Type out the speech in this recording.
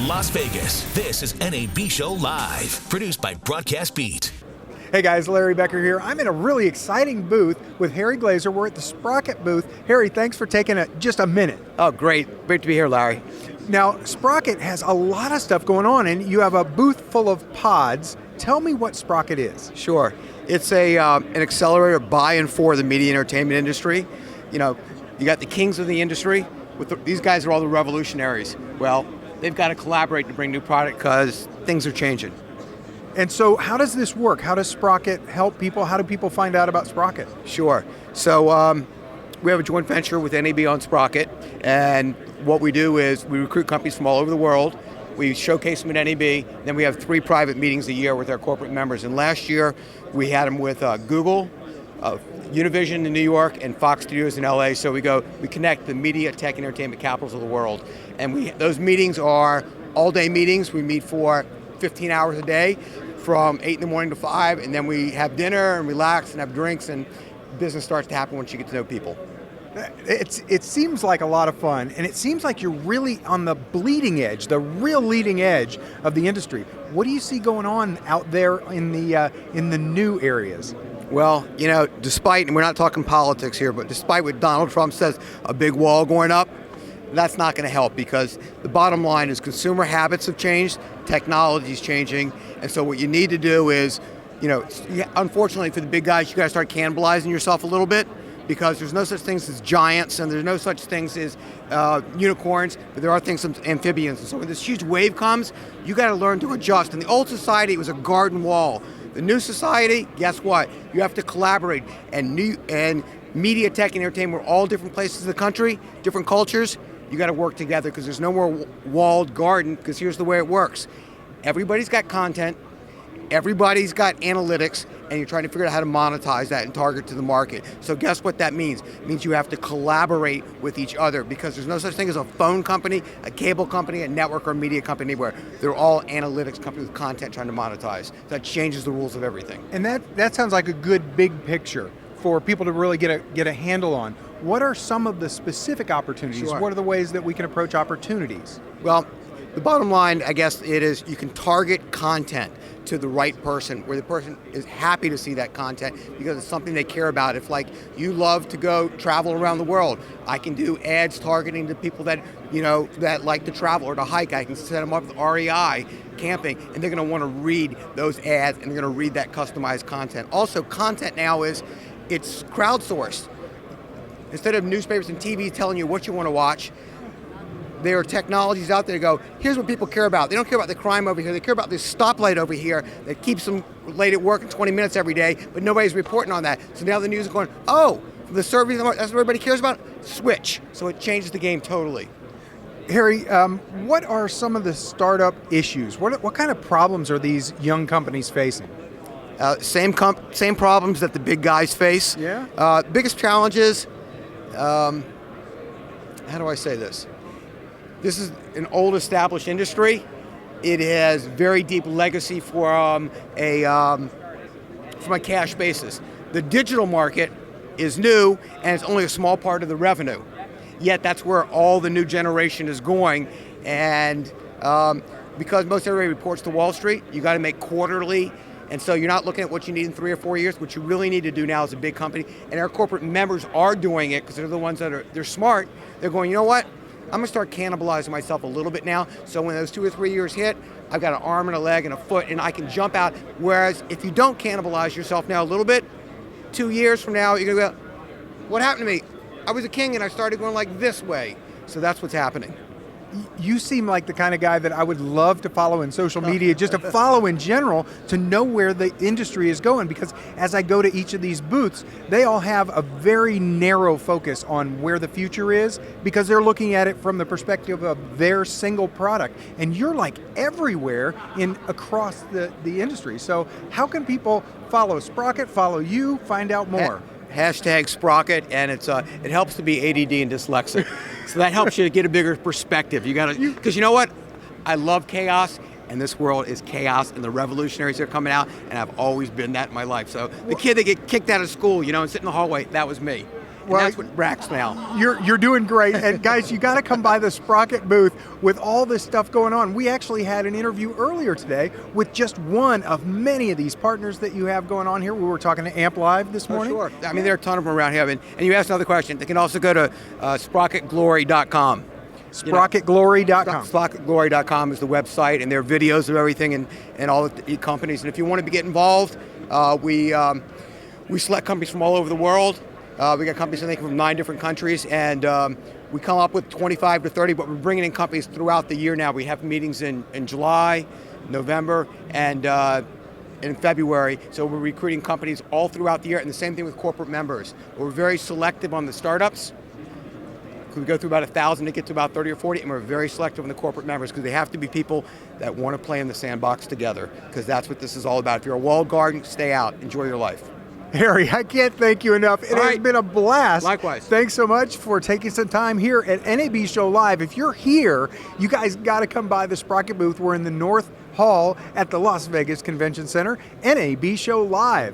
Las Vegas, this is NAB Show Live, produced by Broadcast Beat. Hey guys, Larry Becker here. I'm in a really exciting booth with Harry Glazer. We're at the Sprockit booth. Harry, thanks for taking just a minute. Oh, great. Great to be here, Larry. Now, Sprockit has a lot of stuff going on, and you have a booth full of pods. Tell me what Sprockit is. Sure. It's an accelerator by and for the media and entertainment industry. You know, you got the kings of the industry. These guys are all the revolutionaries. Well, they've got to collaborate to bring new product because things are changing. And so how does this work? How does Sprockit help people? How do people find out about Sprockit? Sure. So we have a joint venture with NAB on Sprockit, and what we do is we recruit companies from all over the world. We showcase them at NAB, then we have 3 private meetings a year with our corporate members. And last year, we had them with Google, Univision in New York, and Fox Studios in LA. So we connect the media, tech, and entertainment capitals of the world. And those meetings are all-day meetings. We meet for 15 hours a day, from 8 in the morning to 5, and then we have dinner and relax and have drinks, and business starts to happen once you get to know people. It seems like a lot of fun, and it seems like you're really on the bleeding edge, the real leading edge of the industry. What do you see going on out there in the new areas? Well, you know, despite, and we're not talking politics here, but despite what Donald Trump says, a big wall going up, that's not going to help, because the bottom line is consumer habits have changed, technology's changing, and so what you need to do is, you know, unfortunately for the big guys, you got to start cannibalizing yourself a little bit, because there's no such things as giants and there's no such things as unicorns, but there are things as amphibians. And so when this huge wave comes, you got to learn to adjust. In the old society, it was a garden wall. The new society, guess what? You have to collaborate, and media, tech, and entertainment are all different places of the country, different cultures. You got to work together, because there's no more walled garden, because here's the way it works. Everybody's got content, everybody's got analytics, and you're trying to figure out how to monetize that and target to the market. So guess what that means? It means you have to collaborate with each other, because there's no such thing as a phone company, a cable company, a network, or a media company anywhere. They're all analytics companies with content trying to monetize. That changes the rules of everything. And that sounds like a good big picture for people to really get a handle on. What are some of the specific opportunities? Sure. What are the ways that we can approach opportunities? Well, the bottom line, I guess, it is you can target content to the right person, where the person is happy to see that content because it's something they care about. If, like, you love to go travel around the world, I can do ads targeting to people that, you know, that like to travel or to hike. I can set them up with REI, camping, and they're going to want to read those ads, and they're going to read that customized content. Also, content now it's crowdsourced. Instead of newspapers and TV telling you what you want to watch, there are technologies out there to go, here's what people care about. They don't care about the crime over here. They care about this stoplight over here that keeps them late at work in 20 minutes every day, but nobody's reporting on that. So now the news is going, oh, the survey, that's what everybody cares about? Switch. So it changes the game totally. Harry, what are some of the startup issues? What kind of problems are these young companies facing? Same problems that the big guys face. Yeah. Biggest challenge is, how do I say this? This is an old established industry. It has very deep legacy from a cash basis. The digital market is new, and it's only a small part of the revenue. Yet that's where all the new generation is going. And because most everybody reports to Wall Street, you got to make quarterly. And so you're not looking at what you need in 3 or 4 years. What you really need to do now as a big company, and our corporate members are doing it because they're the ones they're smart. They're going, you know what? I'm going to start cannibalizing myself a little bit now. So when those 2 or 3 years hit, I've got an arm and a leg and a foot, and I can jump out. Whereas if you don't cannibalize yourself now a little bit, 2 years from now, you're going to go, what happened to me? I was a king and I started going like this way. So that's what's happening. You seem like the kind of guy that I would love to follow in social media, just to follow in general, to know where the industry is going, because as I go to each of these booths, they all have a very narrow focus on where the future is, because they're looking at it from the perspective of their single product. And you're like everywhere across the industry. So how can people follow Sprockit, follow you, find out more? Hashtag Sprockit, and it helps to be ADD and dyslexic. So that helps you to get a bigger perspective. You got to, because you know what? I love chaos, and this world is chaos, and the revolutionaries are coming out, and I've always been that in my life. So the kid that get kicked out of school, you know, and sit in the hallway, that was me. And that's what racks now. You're doing great. And guys, you got to come by the Sprockit booth with all this stuff going on. We actually had an interview earlier today with just one of many of these partners that you have going on here. We were talking to Amp Live this morning. Sure. I mean, there are a ton of them around here. And you asked another question. They can also go to sprockitglory.com. Sprockitglory.com. Sprockitglory.com is the website, and there are videos of everything and all the companies. And if you want to get involved, we select companies from all over the world. We got companies I think from 9 different countries, and we come up with 25 to 30, but we're bringing in companies throughout the year now. We have meetings in July, November, and in February. So we're recruiting companies all throughout the year, and the same thing with corporate members. We're very selective on the startups. We go through about 1,000 to get to about 30 or 40, and we're very selective on the corporate members because they have to be people that want to play in the sandbox together, because that's what this is all about. If you're a walled garden, stay out, enjoy your life. Harry, I can't thank you enough. It has been a blast. Likewise. Thanks so much for taking some time here at NAB Show Live. If you're here, you guys got to come by the Sprockit booth. We're in the North Hall at the Las Vegas Convention Center. NAB Show Live.